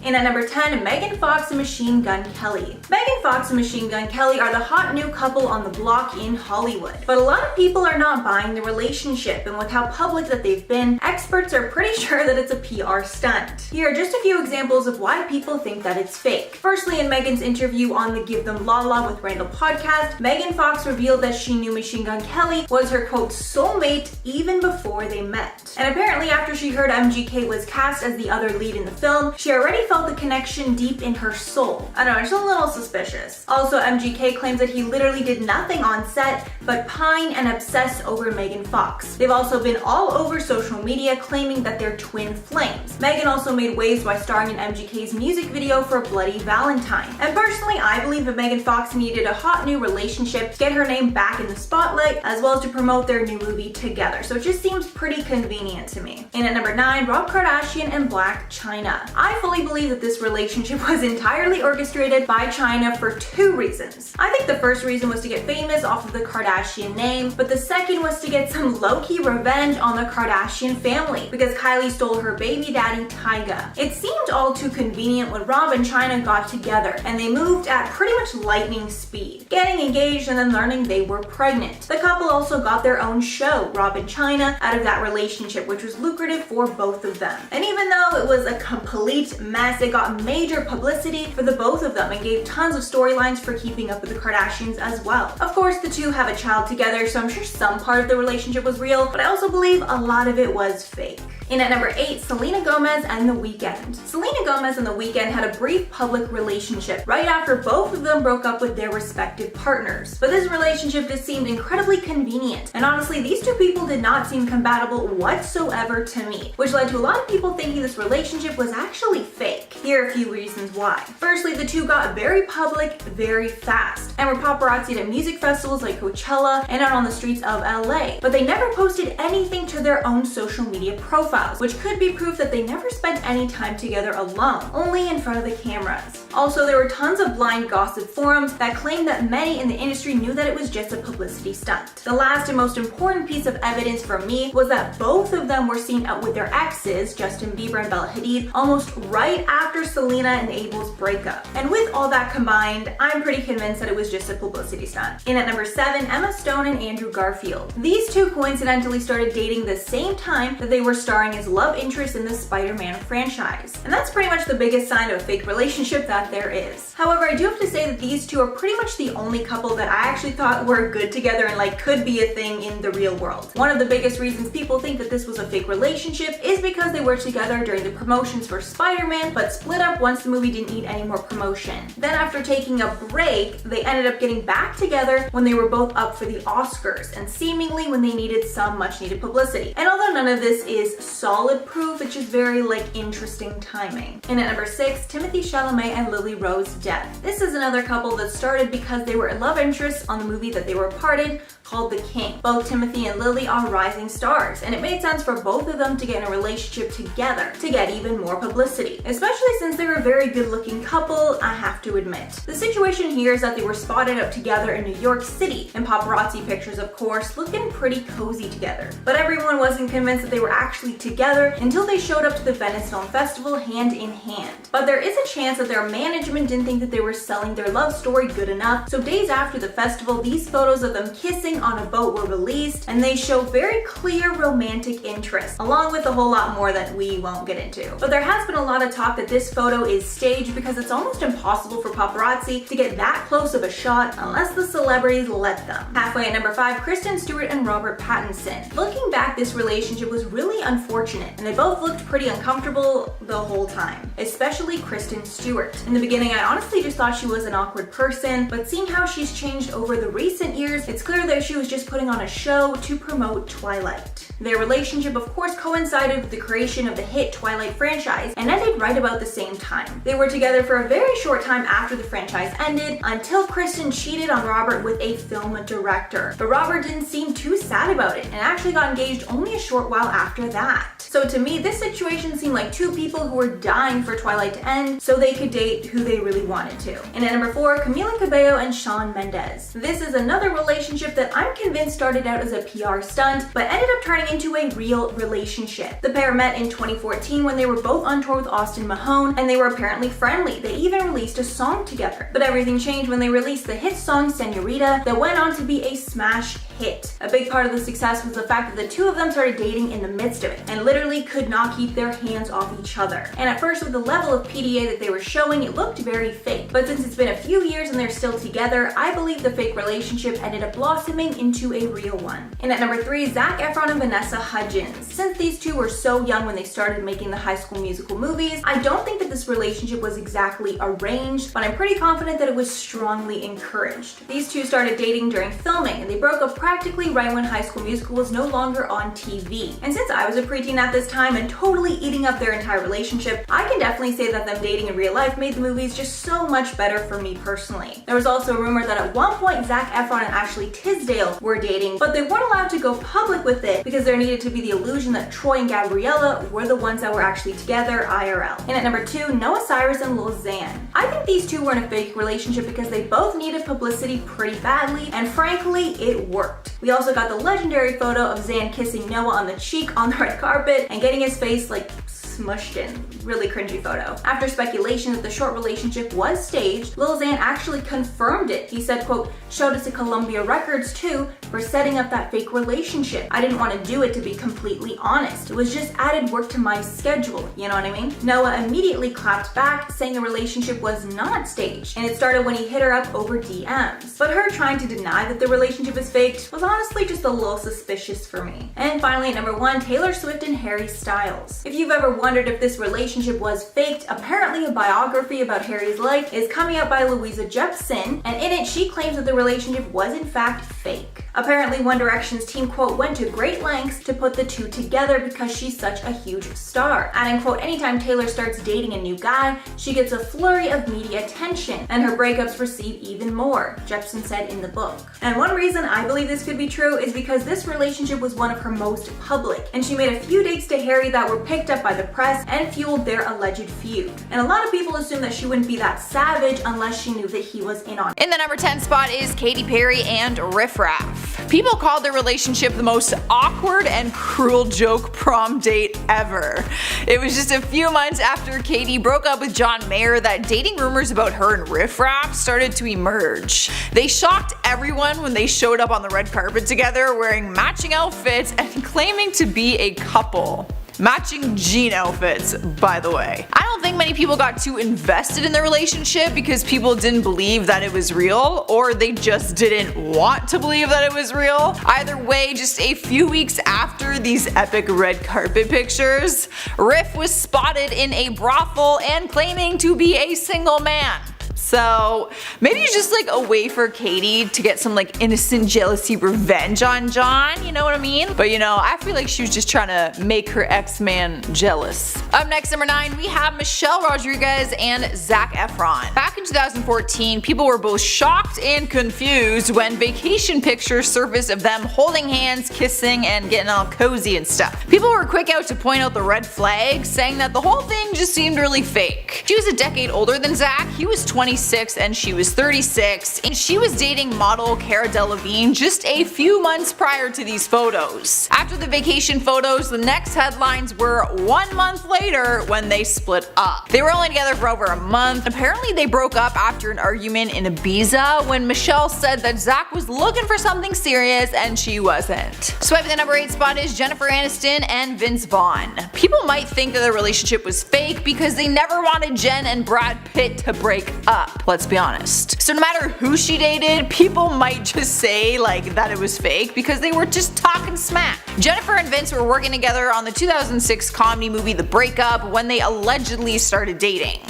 And at number 10, Megan Fox and Machine Gun Kelly. Megan Fox and Machine Gun Kelly are the hot new couple on the block in Hollywood. But a lot of people are not buying the relationship, and with how public that they've been, experts are pretty sure that it's a PR stunt. Here are just a few examples of why people think that it's fake. Firstly, in Megan's interview on the Give Them Lala with Randall podcast, Megan Fox revealed that she knew Machine Gun Kelly was her quote soulmate even before they met. And apparently after she heard MGK was cast as the other lead in the film, she already felt the connection deep in her soul. I don't know, it's a little suspicious. Also, MGK claims that he literally did nothing on set but pine and obsess over Megan Fox. They've also been all over social media claiming that they're twin flames. Megan also made waves by starring in MGK's music video for Bloody Valentine. And personally, I believe that Megan Fox needed a hot new relationship to get her name back in the spotlight, as well as to promote their new movie together. So it just seems pretty convenient to me. And at number 9, Rob Kardashian and Blac Chyna. I fully believe that this relationship was entirely orchestrated by Chyna for 2 reasons. I think the first reason was to get famous off of the Kardashian name, but the second was to get some low-key revenge on the Kardashian family because Kylie stole her baby daddy Tyga. It seemed all too convenient when Rob and Chyna got together, and they moved at pretty much lightning speed, getting engaged and then learning they were pregnant. The couple also got their own show, Rob and Chyna, out of that relationship, which was lucrative for both of them. And even though it was a complete mess, it got major publicity for the both of them and gave tons of storylines for keeping up with the Kardashians as well. Of course, the two have a child together, so I'm sure some part of the relationship was real, but I also believe a lot of it was fake. And at number 8, Selena Gomez and The Weeknd. Selena Gomez and The Weeknd had a brief public relationship right after both of them broke up with their respective partners. But this relationship just seemed incredibly convenient. And honestly, these two people did not seem compatible whatsoever to me, which led to a lot of people thinking this relationship was actually fake. Here are a few reasons why. Firstly, the two got very public very fast and were paparazzied at music festivals like Coachella and out on the streets of LA. But they never posted anything to their own social media profiles, which could be proof that they never spent any time together alone, only in front of the cameras. Also, there were tons of blind gossip forums that claimed that many in the industry knew that it was just a publicity stunt. The last and most important piece of evidence for me was that both of them were seen out with their exes, Justin Bieber and Bella Hadid, almost right after Selena and Abel's breakup. And with all that combined, I'm pretty convinced that it was just a publicity stunt. And at number 7, Emma Stone and Andrew Garfield. These two coincidentally started dating the same time that they were starring as love interests in the Spider-Man franchise. And that's pretty much the biggest sign of a fake relationship that there is. However, I do have to say that these two are pretty much the only couple that I actually thought were good together and like could be a thing in the real world. One of the biggest reasons people think that this was a fake relationship is because they were together during the promotions for Spider-Man, but split up once the movie didn't need any more promotion. Then after taking a break, they ended up getting back together when they were both up for the Oscars, and seemingly when they needed some much needed publicity. And although none of this is solid proof, it's just very interesting timing. And at number 6, Timothée Chalamet and Lily Rose Depp. This is another couple that started because they were love interests on the movie that they were a part in called The King. Both Timothée and Lily are rising stars, and it made sense for both of them to get in a relationship together to get even more publicity, especially since they're a very good-looking couple, I have to admit. The situation here is that they were spotted up together in New York City, and paparazzi pictures, of course, looking pretty cozy together. But everyone wasn't convinced that they were actually together until they showed up to the Venice Film Festival hand in hand. But there is a chance that their management didn't think that they were selling their love story good enough, so days after the festival, these photos of them kissing on a boat were released, and they show very clear romantic interest, along with a whole lot more that we won't get into. But there has been a lot of talk that this photo is staged because it's almost impossible for paparazzi to get that close of a shot unless the celebrities let them. Halfway at number 5, Kristen Stewart and Robert Pattinson. Looking back, this relationship was really unfortunate, and they both looked pretty uncomfortable the whole time, especially Kristen Stewart. In the beginning, I honestly just thought she was an awkward person, but seeing how she's changed over the recent years, it's clear that she was just putting on a show to promote Twilight. Their relationship, of course, coincided with the creation of the hit Twilight franchise and ended right about the same time. They were together for a very short time after the franchise ended, until Kristen cheated on Robert with a film director. But Robert didn't seem too sad about it and actually got engaged only a short while after that. So to me, this situation seemed like two people who were dying for Twilight to end so they could date who they really wanted to. And at number 4, Camila Cabello and Shawn Mendes. This is another relationship that I'm convinced started out as a PR stunt, but ended up turning turning into a real relationship. The pair met in 2014 when they were both on tour with Austin Mahone, and they were apparently friendly. They even released a song together. But everything changed when they released the hit song Senorita that went on to be a smash hit. A big part of the success was the fact that the two of them started dating in the midst of it and literally could not keep their hands off each other. And at first, with the level of PDA that they were showing, it looked very fake. But since it's been a few years and they're still together, I believe the fake relationship ended up blossoming into a real one. And at number 3, Zac Efron and Vanessa Hudgens. Since these two were so young when they started making the High School Musical movies, I don't think that this relationship was exactly arranged, but I'm pretty confident that it was strongly encouraged. These two started dating during filming, and they broke up practically right when High School Musical was no longer on TV. And since I was a preteen at this time and totally eating up their entire relationship, I can definitely say that them dating in real life made the movies just so much better for me personally. There was also a rumor that at one point Zac Efron and Ashley Tisdale were dating, but they weren't allowed to go public with it because there needed to be the illusion that Troy and Gabriella were the ones that were actually together IRL. And at number 2, Noah Cyrus and Lil Xan. I think these two were in a fake relationship because they both needed publicity pretty badly, and frankly, it worked. We also got the legendary photo of Xan kissing Noah on the cheek on the red carpet and getting his face like smushed in. Really cringy photo. After speculation that the short relationship was staged, Lil Xan actually confirmed it. He said, quote, "Showed it to Columbia Records too for setting up that fake relationship. I didn't want to do it, to be completely honest. It was just added work to my schedule, you know what I mean?" Noah immediately clapped back, saying the relationship was not staged, and it started when he hit her up over DMs. But her trying to deny that the relationship is faked was honestly just a little suspicious for me. And finally, at number 1, Taylor Swift and Harry Styles. If you've ever wondered if this relationship was faked, apparently a biography about Harry's life is coming out by Louisa Jepson, and in it she claims that the relationship was in fact fake. Apparently One Direction's team, quote, "went to great lengths to put the two together because she's such a huge star." Adding, quote, "Anytime Taylor starts dating a new guy, she gets a flurry of media attention, and her breakups receive even more," Jepson said in the book. And one reason I believe this could be true is because this relationship was one of her most public, and she made a few dates to Harry that were picked up by the press and fueled their alleged feud. And a lot of people assume that she wouldn't be that savage unless she knew that he was in on it. In the number 10 spot is Katy Perry and Riff Raff. People called their relationship the most awkward and cruel joke prom date ever. It was just a few months after Katy broke up with John Mayer that dating rumors about her and Riff Raff started to emerge. They shocked everyone when they showed up on the red carpet together wearing matching outfits and claiming to be a couple. Matching jean outfits, by the way. I don't think many people got too invested in the relationship because people didn't believe that it was real, or they just didn't want to believe that it was real. Either way, just a few weeks after these epic red carpet pictures, Riff was spotted in a brothel and claiming to be a single man. So maybe it's just like a way for Katy to get some like innocent jealousy revenge on John, you know what I mean? But you know, I feel like she was just trying to make her ex-man jealous. Up next, number 9, we have Michelle Rodriguez and Zac Efron. Back in 2014, people were both shocked and confused when vacation pictures surfaced of them holding hands, kissing, and getting all cozy and stuff. People were quick out to point out the red flags, saying that the whole thing just seemed really fake. She was a decade older than Zac. He was 26 and she was 36, and she was dating model Cara Delevingne just a few months prior to these photos. After the vacation photos, the next headlines were 1 month later when they split up. They were only together for over a month. Apparently they broke up after an argument in Ibiza when Michelle said that Zac was looking for something serious and she wasn't. Swiping the number 8 spot is Jennifer Aniston and Vince Vaughn. People might think that the relationship was fake because they never wanted Jen and Brad Pitt to break up. Let's be honest. So no matter who she dated, people might just say like that it was fake because they were just talking smack. Jennifer and Vince were working together on the 2006 comedy movie The Breakup when they allegedly started dating.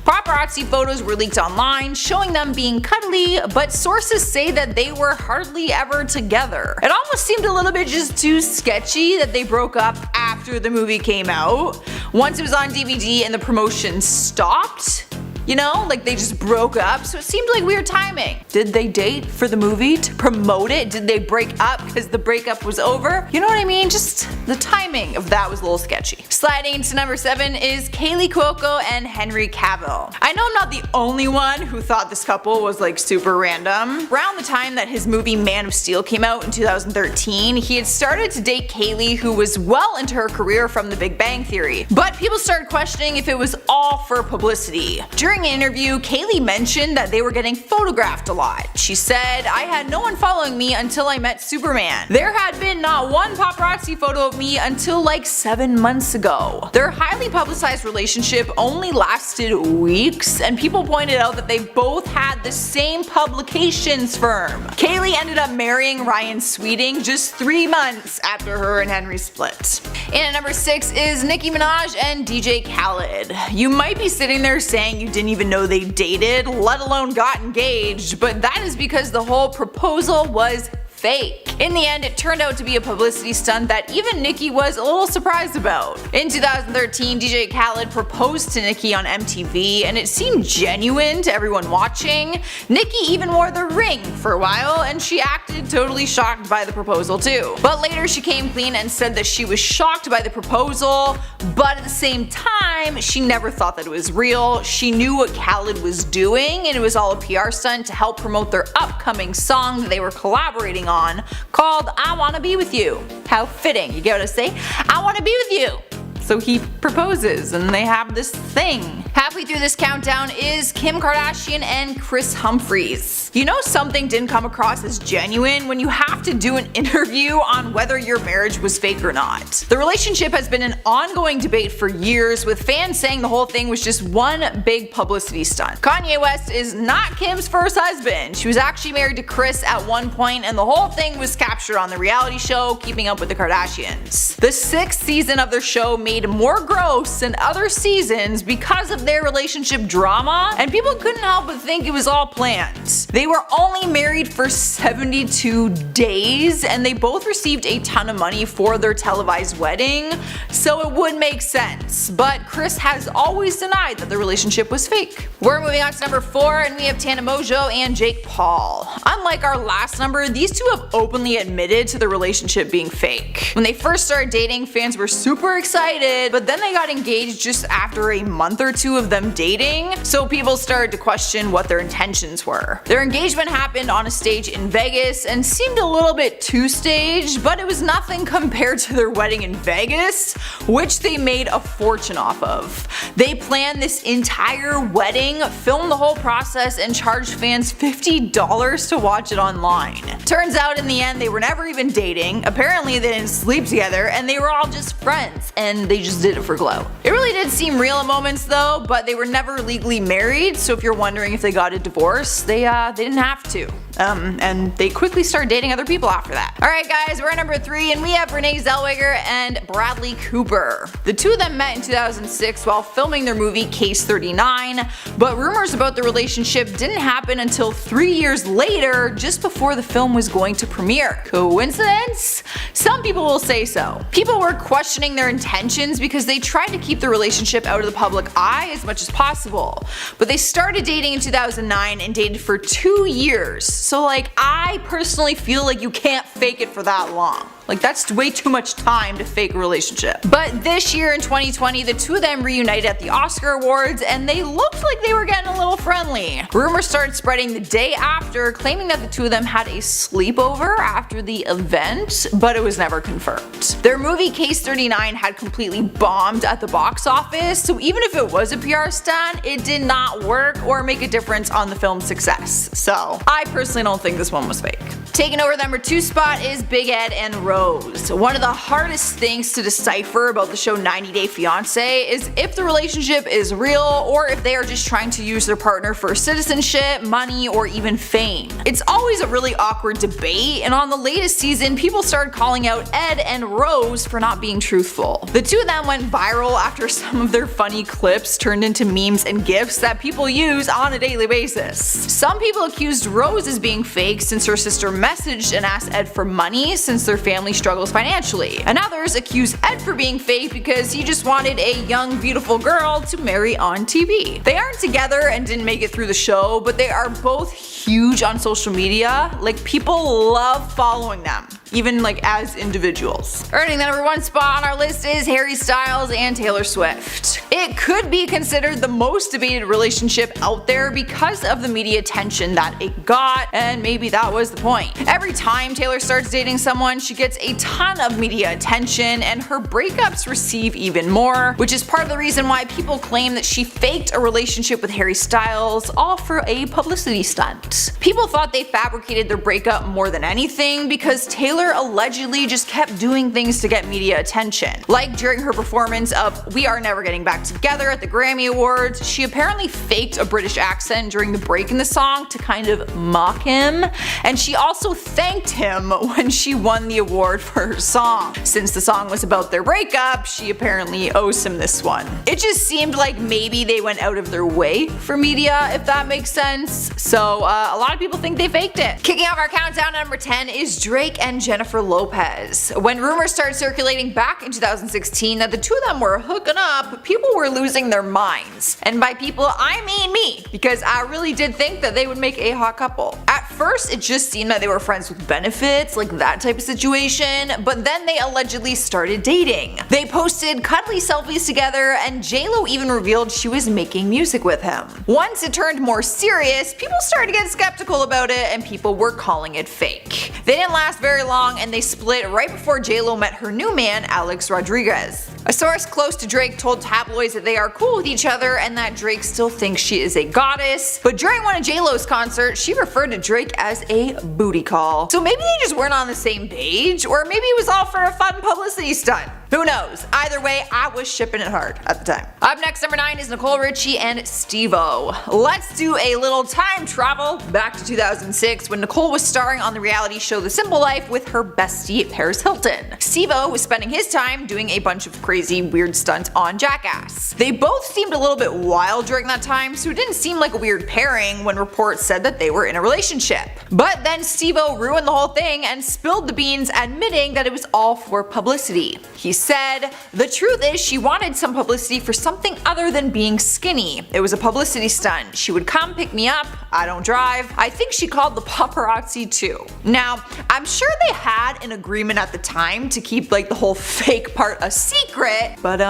Paparazzi photos were leaked online showing them being cuddly, but sources say that they were hardly ever together. It almost seemed a little bit just too sketchy that they broke up after the movie came out. Once it was on DVD and the promotion stopped, You know, like they just broke up, so it seemed like weird timing. Did they date for the movie to promote it? Did they break up because the breakup was over? You know what I mean? Just the timing of that was a little sketchy. Sliding into number 7 is Kaylee Cuoco and Henry Cavill. I know I'm not the only one who thought this couple was like super random. Around the time that his movie Man of Steel came out in 2013, he had started to date Kaylee, who was well into her career from The Big Bang Theory. But people started questioning if it was all for publicity. During an interview, Kaylee mentioned that they were getting photographed a lot. She said, "I had no one following me until I met Superman. There had been not one paparazzi photo of me until like 7 months ago." Their highly publicized relationship only lasted weeks, and people pointed out that they both had the same publications firm. Kaylee ended up marrying Ryan Sweeting just 3 months after her and Henry split. And at number 6 is Nicki Minaj and DJ Khaled. You might be sitting there saying you didn't even know they dated, let alone got engaged, but that is because the whole proposal was fake. In the end, it turned out to be a publicity stunt that even Nicki was a little surprised about. In 2013, DJ Khaled proposed to Nicki on MTV, and it seemed genuine to everyone watching. Nicki even wore the ring for a while, and she acted totally shocked by the proposal too. But later she came clean and said that she was shocked by the proposal, but at the same time, she never thought that it was real. She knew what Khaled was doing, and it was all a PR stunt to help promote their upcoming song that they were collaborating on, called I Wanna Be With You. How fitting, you get what I say? I wanna be with you. So he proposes and they have this thing. Halfway through this countdown is Kim Kardashian and Kris Humphries. You know something didn't come across as genuine when you have to do an interview on whether your marriage was fake or not. The relationship has been an ongoing debate for years, with fans saying the whole thing was just one big publicity stunt. Kanye West is not Kim's first husband. She was actually married to Kris at one point, and the whole thing was captured on the reality show Keeping Up with the Kardashians. The 6th season of their show made more gross than other seasons because of their relationship drama, and people couldn't help but think it was all planned. They were only married for 72 days, and they both received a ton of money for their televised wedding, so it would make sense. But Kris has always denied that the relationship was fake. We're moving on to number 4, and we have Tana Mongeau and Jake Paul. Unlike our last number, these two have openly admitted to the relationship being fake. When they first started dating, fans were super excited, but then they got engaged just after a month or 2 of them dating, so people started to question what their intentions were. Their engagement happened on a stage in Vegas and seemed a little bit too staged, but it was nothing compared to their wedding in Vegas, which they made a fortune off of. They planned this entire wedding, filmed the whole process, and charged fans $50 to watch it online. Turns out in the end they were never even dating, apparently they didn't sleep together, and they were all just friends, and they just did it for glow. It really did seem real in moments though, but they were never legally married, so if you're wondering if they got a divorce, they didn't have to. And they quickly started dating other people after that. Alright guys, we're at number 3, and we have Renee Zellweger and Bradley Cooper. The two of them met in 2006 while filming their movie Case 39, but rumors about the relationship didn't happen until 3 years later, just before the film was going to premiere. Coincidence? Some people will say so. People were questioning their intentions because they tried to keep the relationship out of the public eye as much as possible. But they started dating in 2009 and dated for 2 years. So like, I personally feel like you can't fake it for that long. Like, that's way too much time to fake a relationship. But this year in 2020, the two of them reunited at the Oscar Awards, and they looked like they were getting a little friendly. Rumors started spreading the day after, claiming that the two of them had a sleepover after the event, but it was never confirmed. Their movie Case 39 had completely bombed at the box office, so even if it was a PR stunt, it did not work or make a difference on the film's success. So I personally don't think this one was fake. Taking over the number 2 spot is Big Ed and Rose. One of the hardest things to decipher about the show 90 Day Fiancé is if the relationship is real or if they are just trying to use their partner for citizenship, money, or even fame. It's always a really awkward debate, and on the latest season, people started calling out Ed and Rose for not being truthful. The two of them went viral after some of their funny clips turned into memes and gifs that people use on a daily basis. Some people accused Rose as being fake since her sister messaged and asked Ed for money since their family struggles financially. And others accuse Ed for being fake because he just wanted a young, beautiful girl to marry on TV. They aren't together and didn't make it through the show, but they are both huge on social media. Like, people love following them, even like as individuals. Earning the #1 spot on our list is Harry Styles and Taylor Swift. It could be considered the most debated relationship out there because of the media attention that it got, and maybe that was the point. Every time Taylor starts dating someone, she gets a ton of media attention, and her breakups receive even more, which is part of the reason why people claim that she faked a relationship with Harry Styles, all for a publicity stunt. People thought they fabricated their breakup more than anything because Taylor allegedly just kept doing things to get media attention. Like during her performance of We Are Never Getting Back Together at the Grammy Awards, she apparently faked a British accent during the break in the song to kind of mock him, and she also thanked him when she won the award for her song. Since the song was about their breakup, she apparently owes him this one. It just seemed like maybe they went out of their way for media, if that makes sense. So a lot of people think they faked it. Kicking off our countdown at #10 is Drake and Jennifer Lopez. When rumors started circulating back in 2016 that the two of them were hooking up, people were losing their minds. And by people, I mean me, because I really did think that they would make a hot couple. At first, it just seemed that they were friends with benefits, like that type of situation, but then they allegedly started dating. They posted cuddly selfies together, and JLo even revealed she was making music with him. Once it turned more serious, people started to get skeptical about it, and people were calling it fake. They didn't last very long, and they split right before JLo met her new man, Alex Rodriguez. A source close to Drake told tabloids that they are cool with each other and that Drake still thinks she is a goddess, but during one of JLo's concerts, she referred to Drake as a booty call. So maybe they just weren't on the same page, or maybe it was all for a fun publicity stunt. Who knows? Either way, I was shipping it hard at the time. Up next, #9 is Nicole Richie and Steve-O. Let's do a little time travel back to 2006 when Nicole was starring on the reality show The Simple Life with her bestie Paris Hilton. Steve-O was spending his time doing a bunch of crazy, weird stunts on Jackass. They both seemed a little bit wild during that time, so it didn't seem like a weird pairing when reports said that they were in a relationship. But then Steve-O ruined the whole thing and spilled the beans, admitting that it was all for publicity. He said, "The truth is she wanted some publicity for something other than being skinny. It was a publicity stunt. She would come pick me up. I don't drive. I think she called the paparazzi too." Now, I'm sure they had an agreement at the time to keep like the whole fake part a secret, but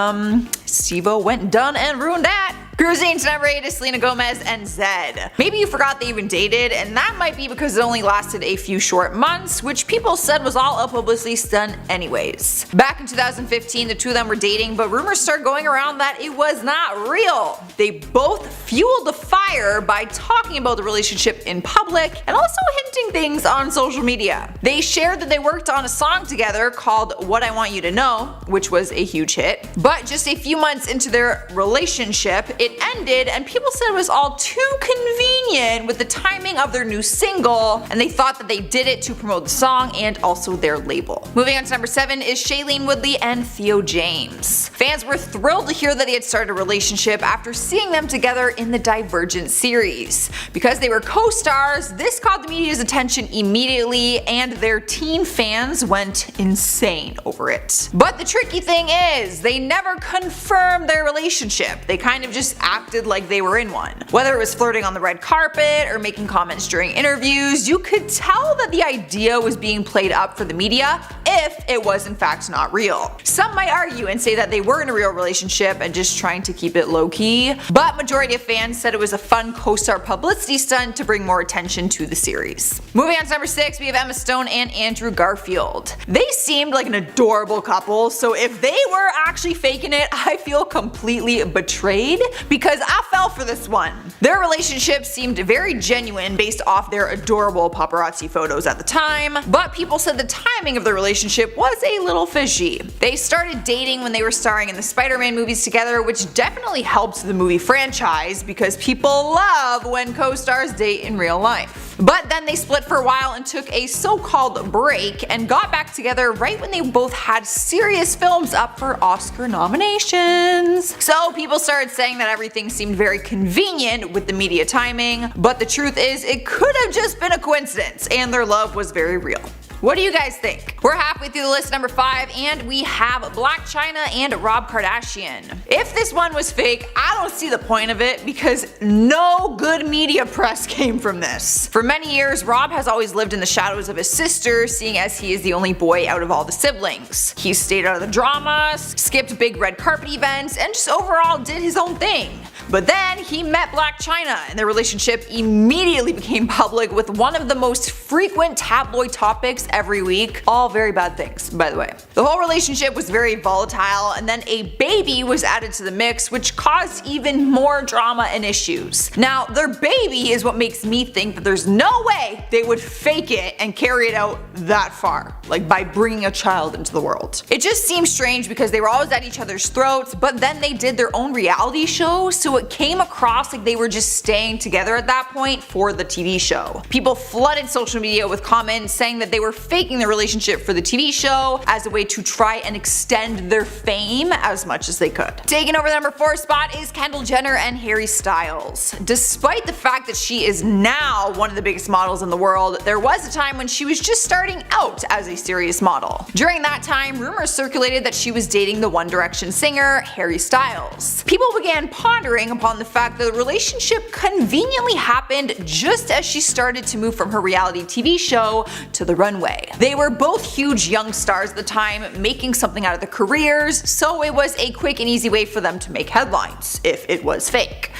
Steve-O went and done and ruined that. Cruising to #8 is Selena Gomez and Zed. Maybe you forgot they even dated, and that might be because it only lasted a few short months, which people said was all a publicity stunt anyways. Back in 2015, the two of them were dating, but rumors started going around that it was not real. They both fueled the fire by talking about the relationship in public and also hinting things on social media. They shared that they worked on a song together called What I Want You to Know, which was a huge hit. But just a few months into their relationship, it ended, and people said it was all too convenient with the timing of their new single, and they thought that they did it to promote the song and also their label. Moving on to #7 is Shailene Woodley and Theo James. Fans were thrilled to hear that they had started a relationship after seeing them together in the Divergent series. Because they were co-stars, this caught the media's attention immediately, and their teen fans went insane over it. But the tricky thing is, they never confirmed their relationship. They kind of just acted like they were in one. Whether it was flirting on the red carpet or making comments during interviews, you could tell that the idea was being played up for the media if it was in fact not real. Some might argue and say that they were in a real relationship and just trying to keep it low-key, but majority of fans said it was a fun co-star publicity stunt to bring more attention to the series. Moving on to #6, we have Emma Stone and Andrew Garfield. They seemed like an adorable couple, so if they were actually faking it, I feel completely betrayed because I fell for this one. Their relationship seemed very genuine based off their adorable paparazzi photos at the time, but people said the timing of the relationship was a little fishy. They started dating when they were starring in the Spider-Man movies together, which definitely helped the movie franchise because people love when co-stars date in real life. But then they split for a while and took a so-called break and got back together right when they both had serious films up for Oscar nominations. So people started saying that everything seemed very convenient with the media timing, but the truth is it could have just been a coincidence and their love was very real. What do you guys think? We're halfway through the list, number 5, and we have Blac Chyna and Rob Kardashian. If this one was fake, I don't see the point of it because no good media press came from this. For many years, Rob has always lived in the shadows of his sister, seeing as he is the only boy out of all the siblings. He stayed out of the drama, skipped big red carpet events, and just overall did his own thing. But then he met Blac Chyna and their relationship immediately became public with one of the most frequent tabloid topics every week. All very bad things, by the way. The whole relationship was very volatile and then a baby was added to the mix, which caused even more drama and issues. Now, their baby is what makes me think that there's no way they would fake it and carry it out that far, like by bringing a child into the world. It just seems strange because they were always at each other's throats, but then they did their own reality show, so it came across like they were just staying together at that point for the TV show. People flooded social media with comments saying that they were faking their relationship for the TV show as a way to try and extend their fame as much as they could. Taking over the number 4 spot is Kendall Jenner and Harry Styles. Despite the fact that she is now one of the biggest models in the world, there was a time when she was just starting out as a serious model. During that time, rumors circulated that she was dating the One Direction singer Harry Styles. People began pondering upon the fact that the relationship conveniently happened just as she started to move from her reality TV show to the runway. They were both huge young stars at the time, making something out of their careers, so it was a quick and easy way for them to make headlines, if it was fake.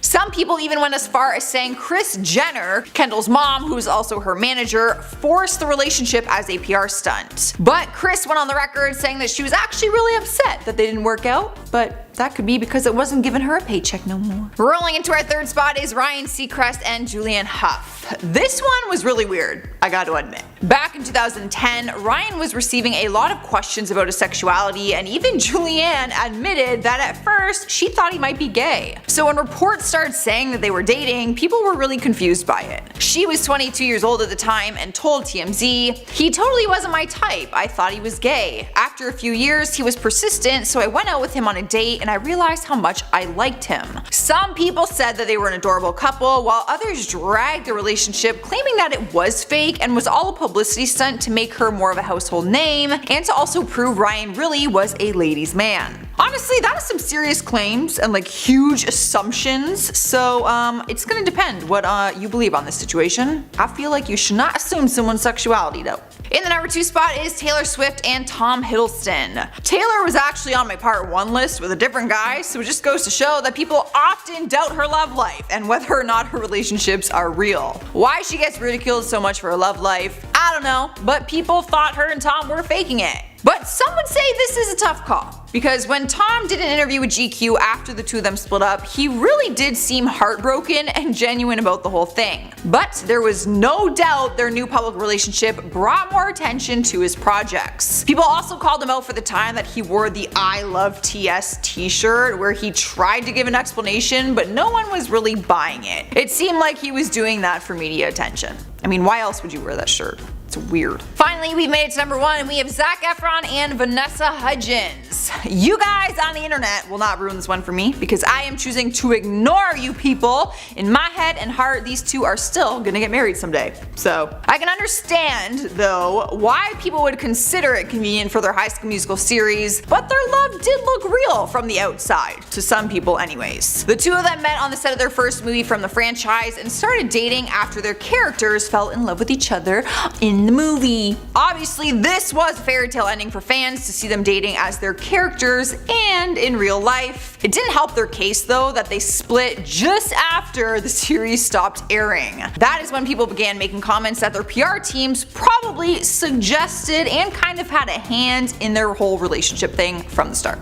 Some people even went as far as saying Kris Jenner, Kendall's mom, who's also her manager, forced the relationship as a PR stunt. But Kris went on the record saying that she was actually really upset that they didn't work out, but that could be because it wasn't giving her a paycheck no more. Rolling into our 3rd spot is Ryan Seacrest and Julianne Hough. This one was really weird, I gotta admit. Back in 2010, Ryan was receiving a lot of questions about his sexuality, and even Julianne admitted that at first she thought he might be gay. So when reports started saying that they were dating, people were really confused by it. She was 22 years old at the time and told TMZ, "He totally wasn't my type, I thought he was gay. After a few years he was persistent, so I went out with him on a date and I realized how much I liked him." Some people said that they were an adorable couple, while others dragged the relationship, claiming that it was fake and was all a publicity stunt to make her more of a household name and to also prove Ryan really was a ladies' man. Honestly, that is some serious claims and like huge assumptions, so it's gonna depend what you believe on this situation. I feel like you should not assume someone's sexuality though. In the number 2 spot is Taylor Swift and Tom Hiddleston. Taylor was actually on my part 1 list with a different guy, so it just goes to show that people often doubt her love life and whether or not her relationships are real. Why she gets ridiculed so much for her love life, I don't know, but people thought her and Tom were faking it. But some would say this is a tough call, because when Tom did an interview with GQ after the two of them split up, he really did seem heartbroken and genuine about the whole thing. But there was no doubt their new public relationship brought more attention to his projects. People also called him out for the time that he wore the I Love TS t-shirt, where he tried to give an explanation but no one was really buying it. It seemed like he was doing that for media attention. I mean, why else would you wear that shirt? It's weird. Finally, we've made it to number 1 and we have Zac Efron and Vanessa Hudgens. You guys on the internet will not ruin this one for me because I am choosing to ignore you people. In my head and heart, these two are still gonna get married someday. So I can understand though why people would consider it convenient for their High School Musical series, but their love did look real from the outside, to some people anyways. The two of them met on the set of their first movie from the franchise and started dating after their characters fell in love with each other in the movie. Obviously, this was a fairy tale ending for fans to see them dating as their characters and in real life. It didn't help their case though that they split just after the series stopped airing. That is when people began making comments that their PR teams probably suggested and kind of had a hand in their whole relationship thing from the start.